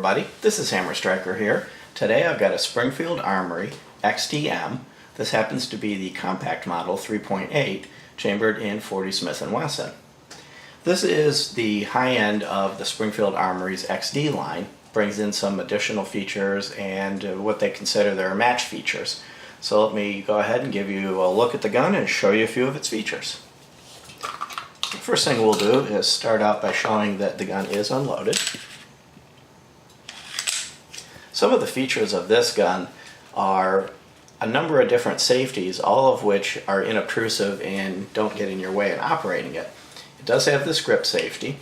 everybody, this is Hammer Striker here. Today I've got a Springfield Armory XDM. This happens to be the compact model 3.8 chambered in 40 Smith & Wesson. This is the high end of the Springfield Armory's XD line. Brings in some additional features and what they consider their match features. So let me go ahead and give you a look at the gun and show you a few of its features. The first thing we'll do is start out by showing that the gun is unloaded. Some of the features of this gun are a number of different safeties, all of which are inobtrusive and don't get in your way in operating it. It does have this grip safety,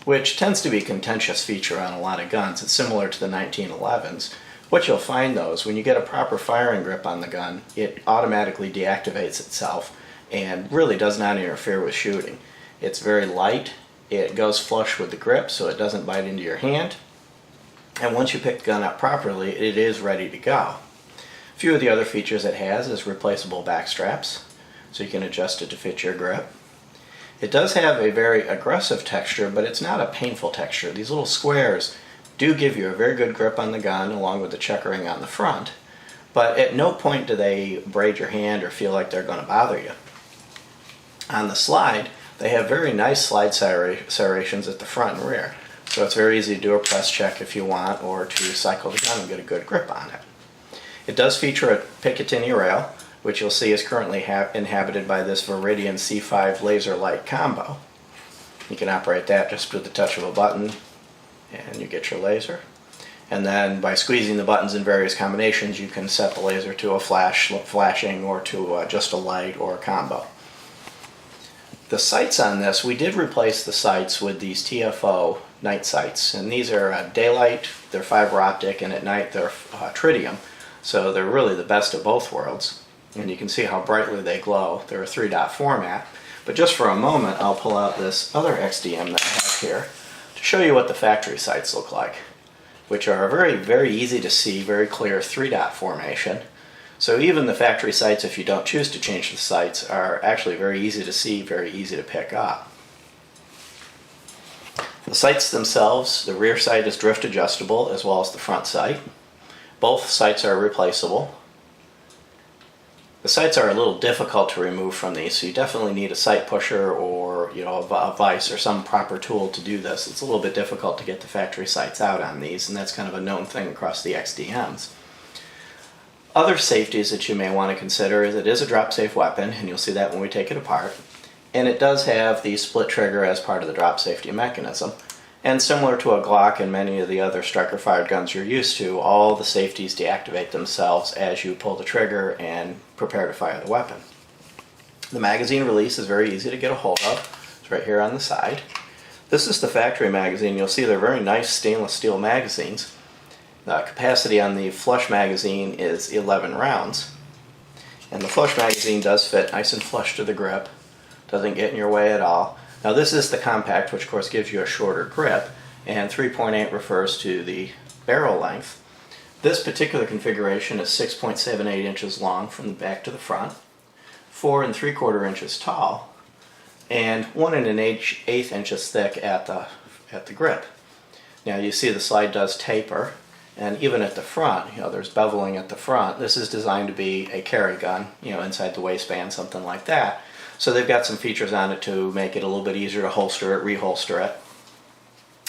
which tends to be a contentious feature on a lot of guns. It's similar to the 1911s. What you'll find though is when you get a proper firing grip on the gun, it automatically deactivates itself and really does not interfere with shooting. It's very light, it goes flush with the grip so it doesn't bite into your hand, and once you pick the gun up properly it is ready to go. A few of the other features it has is replaceable back straps, so you can adjust it to fit your grip. It does have a very aggressive texture, but it's not a painful texture. These little squares do give you a very good grip on the gun along with the checkering on the front, but at no point do they braid your hand or feel like they're going to bother you. On the slide, they have very nice slide serrations at the front and rear, so it's very easy to do a press check if you want, or to cycle the gun and get a good grip on it. It does feature a Picatinny Rail, which you'll see is currently inhabited by this Viridian C5 laser light combo. You can operate that just with the touch of a button and you get your laser. And then by squeezing the buttons in various combinations you can set the laser to a flashing or to just a light or a combo. The sights on this, we did replace the sights with these TFO night sights, and these are daylight, they're fiber optic, and at night they're tritium, so they're really the best of both worlds. And you can see how brightly they glow. They're a 3-dot format. But just for a moment I'll pull out this other XDM that I have here to show you what the factory sights look like, which are a very easy to see, very clear 3-dot formation. So even the factory sights, if you don't choose to change the sights, are actually very easy to see, very easy to pick up. The sights themselves, the rear sight is drift adjustable as well as the front sight. Both sights are replaceable. The sights are a little difficult to remove from these, so you definitely need a sight pusher or a vise or some proper tool to do this. It's a little bit difficult to get the factory sights out on these, and that's kind of a known thing across the XDMs. Other safeties that you may want to consider is it is a drop-safe weapon, and you'll see that when we take it apart. And it does have the split trigger as part of the drop safety mechanism. And similar to a Glock and many of the other striker-fired guns you're used to, all the safeties deactivate themselves as you pull the trigger and prepare to fire the weapon. The magazine release is very easy to get a hold of. It's right here on the side. This is the factory magazine. You'll see they're very nice stainless steel magazines. The capacity on the flush magazine is 11 rounds. And the flush magazine does fit nice and flush to the grip. Doesn't get in your way at all. Now this is the compact, which of course gives you a shorter grip, and 3.8 refers to the barrel length. This particular configuration is 6.78 inches long from the back to the front, 4 3/4 inches tall, and 1 1/8 inches thick at the grip. Now you see the slide does taper, and even at the front, there's beveling at the front. This is designed to be a carry gun, inside the waistband, something like that. So they've got some features on it to make it a little bit easier to holster it, reholster it,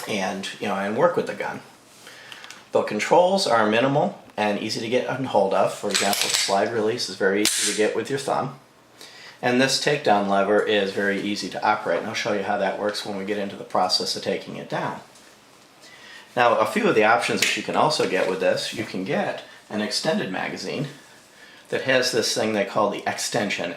and work with the gun. The controls are minimal and easy to get a hold of. For example, the slide release is very easy to get with your thumb. And this takedown lever is very easy to operate, and I'll show you how that works when we get into the process of taking it down. Now, a few of the options that you can also get with this, you can get an extended magazine that has this thing they call the extension.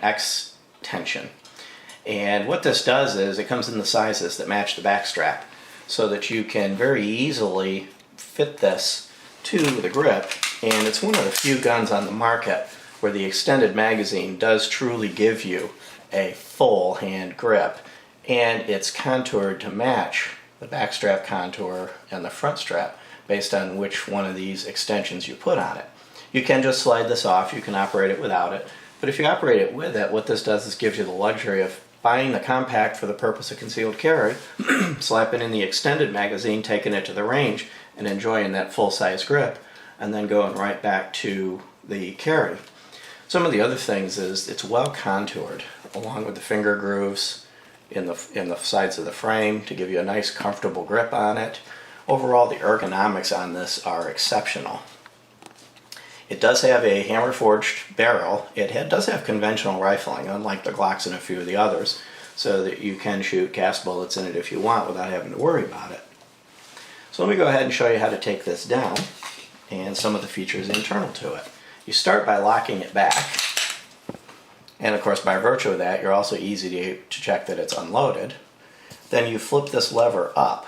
And what this does is it comes in the sizes that match the back strap, so that you can very easily fit this to the grip. And it's one of the few guns on the market where the extended magazine does truly give you a full hand grip, and it's contoured to match the back strap contour and the front strap based on which one of these extensions you put on it. You can just slide this off, you can operate it without it, but if you operate it with it, what this does is gives you the luxury of buying the compact for the purpose of concealed carry, slapping in the extended magazine, taking it to the range, and enjoying that full-size grip, and then going right back to the carry. Some of the other things is it's well contoured, along with the finger grooves in the sides of the frame to give you a nice comfortable grip on it. Overall, the ergonomics on this are exceptional. It does have a hammer forged barrel. It does have conventional rifling, unlike the Glocks and a few of the others, so that you can shoot gas bullets in it if you want without having to worry about it. So let me go ahead and show you how to take this down and some of the features internal to it. You start by locking it back, and of course by virtue of that you're also easy to check that it's unloaded. Then you flip this lever up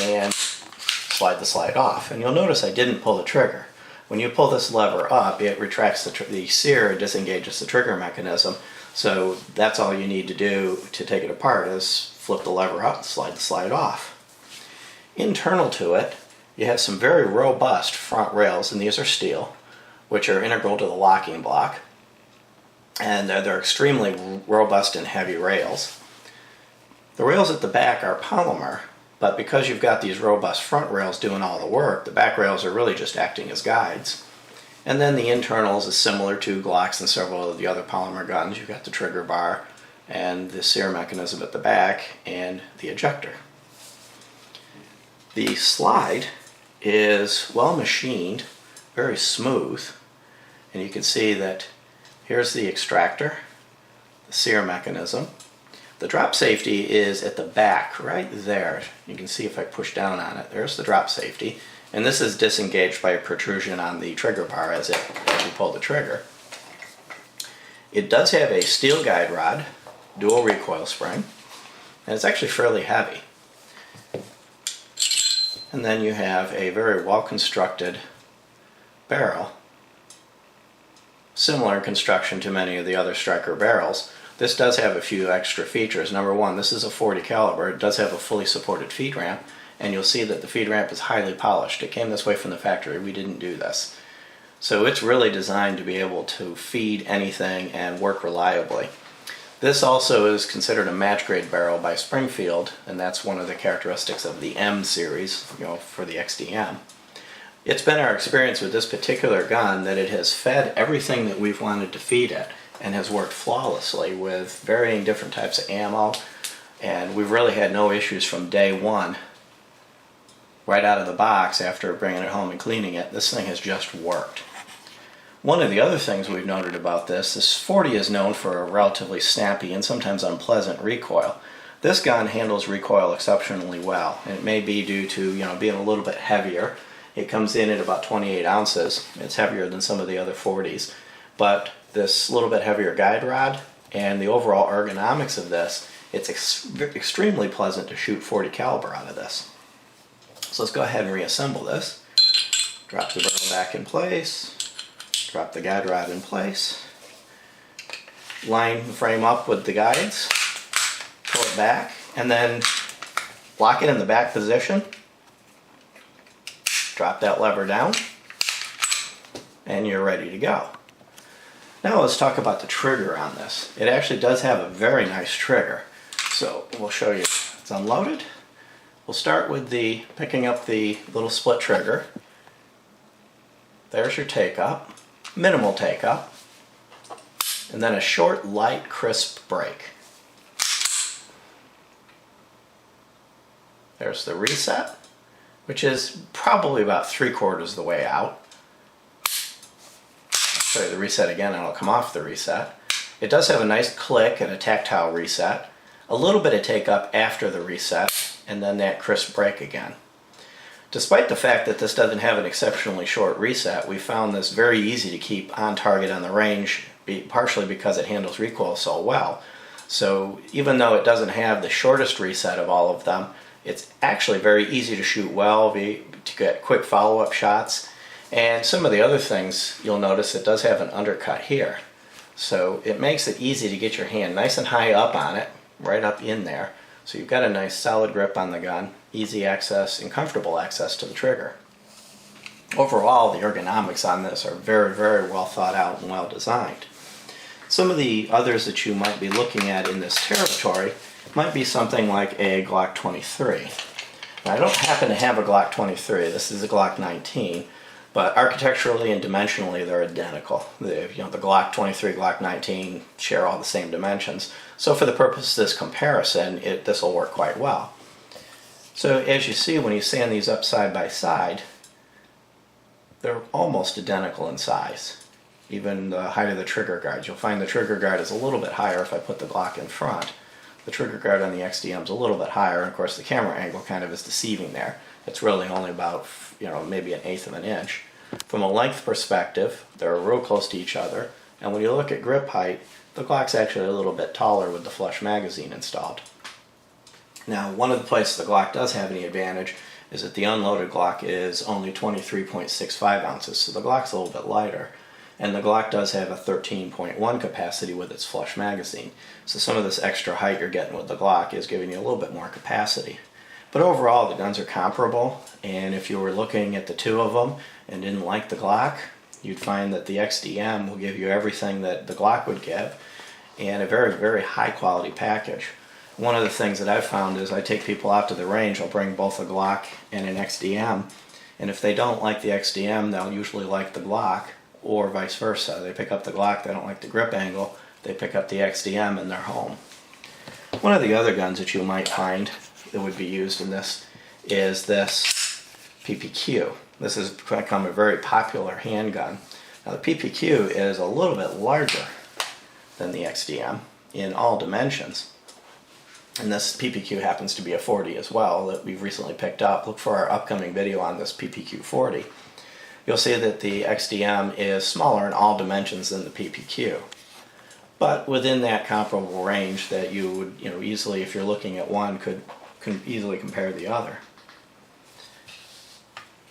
and slide the slide off, and you'll notice I didn't pull the trigger. When you pull this lever up, it retracts the sear and disengages the trigger mechanism, so that's all you need to do to take it apart is flip the lever up and slide the slide off. Internal to it, you have some very robust front rails, and these are steel, which are integral to the locking block, and they're extremely robust and heavy rails. The rails at the back are polymer, but because you've got these robust front rails doing all the work, the back rails are really just acting as guides. And then the internals is similar to Glocks and several of the other polymer guns. You've got the trigger bar and the sear mechanism at the back and the ejector. The slide is well machined, very smooth, and you can see that here's the extractor, the sear mechanism. The drop safety is at the back, right there. You can see if I push down on it, there's the drop safety. And this is disengaged by a protrusion on the trigger bar as you pull the trigger. It does have a steel guide rod, dual recoil spring, and it's actually fairly heavy. And then you have a very well constructed barrel, similar in construction to many of the other striker barrels. This does have a few extra features. Number one, this is a .40 caliber. It does have a fully supported feed ramp, and you'll see that the feed ramp is highly polished. It came this way from the factory. We didn't do this. So it's really designed to be able to feed anything and work reliably. This also is considered a match grade barrel by Springfield, and that's one of the characteristics of the M series, for the XDM. It's been our experience with this particular gun that it has fed everything that we've wanted to feed it, and has worked flawlessly with varying different types of ammo, and we've really had no issues from day one. Right out of the box after bringing it home and cleaning it, this thing has just worked. One of the other things we've noted about this .40 is known for a relatively snappy and sometimes unpleasant recoil. This gun handles recoil exceptionally well, and it may be due to being a little bit heavier. It comes in at about 28 ounces. It's heavier than some of the other .40s, but this little bit heavier guide rod and the overall ergonomics of this, it's extremely pleasant to shoot .40 caliber out of this. So let's go ahead and reassemble this. Drop the barrel back in place, drop the guide rod in place, line the frame up with the guides, pull it back, and then lock it in the back position. Drop that lever down, and you're ready to go. Now let's talk about the trigger on this. It actually does have a very nice trigger. So we'll show you. It's unloaded. We'll start with picking up the little split trigger. There's your take up, minimal take up, and then a short, light, crisp break. There's the reset, which is probably about 3/4 of the way out. I'll show you the reset again and I'll come off the reset. It does have a nice click and a tactile reset, a little bit of take up after the reset, and then that crisp break again. Despite the fact that this doesn't have an exceptionally short reset, we found this very easy to keep on target on the range, partially because it handles recoil so well. So even though it doesn't have the shortest reset of all of them, it's actually very easy to shoot well, to get quick follow-up shots. And some of the other things, you'll notice it does have an undercut here. So it makes it easy to get your hand nice and high up on it, right up in there. So you've got a nice solid grip on the gun, easy access and comfortable access to the trigger. Overall, the ergonomics on this are very, very well thought out and well designed. Some of the others that you might be looking at in this territory might be something like a Glock 23. Now, I don't happen to have a Glock 23. This is a Glock 19. But architecturally and dimensionally, they're identical. The Glock 23, Glock 19 share all the same dimensions. So for the purpose of this comparison, this will work quite well. So as you see, when you stand these up side by side, they're almost identical in size. Even the height of the trigger guards. You'll find the trigger guard is a little bit higher if I put the Glock in front. The trigger guard on the XDM is a little bit higher, and of course the camera angle kind of is deceiving there. It's really only about, maybe 1/8 of an inch. From a length perspective, they're real close to each other, and when you look at grip height, the Glock's actually a little bit taller with the flush magazine installed. Now, one of the places the Glock does have any advantage is that the unloaded Glock is only 23.65 ounces, so the Glock's a little bit lighter. And the Glock does have a 13.1 capacity with its flush magazine. So some of this extra height you're getting with the Glock is giving you a little bit more capacity. But overall, the guns are comparable, and if you were looking at the two of them and didn't like the Glock, you'd find that the XDM will give you everything that the Glock would give, and a very, very high quality package. One of the things that I've found is I take people out to the range, I'll bring both a Glock and an XDM, and if they don't like the XDM, they'll usually like the Glock, or vice versa. They pick up the Glock, they don't like the grip angle, they pick up the XDM and they're home. One of the other guns that you might find that would be used in this is this PPQ. This has become a very popular handgun. Now the PPQ is a little bit larger than the XDM in all dimensions. And this PPQ happens to be a 40 as well that we've recently picked up. Look for our upcoming video on this PPQ 40. You'll see that the XDM is smaller in all dimensions than the PPQ. But within that comparable range that you would, easily, if you're looking at one, could easily compare the other.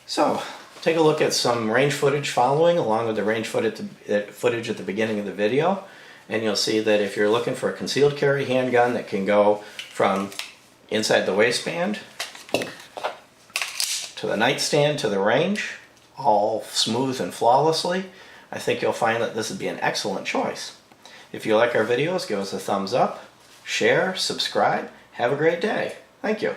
So, take a look at some range footage following, along with the range footage at the beginning of the video, and you'll see that if you're looking for a concealed carry handgun that can go from inside the waistband to the nightstand to the range, all smooth and flawlessly, I think you'll find that this would be an excellent choice. If you like our videos, give us a thumbs up, share, subscribe. Have a great day. Thank you.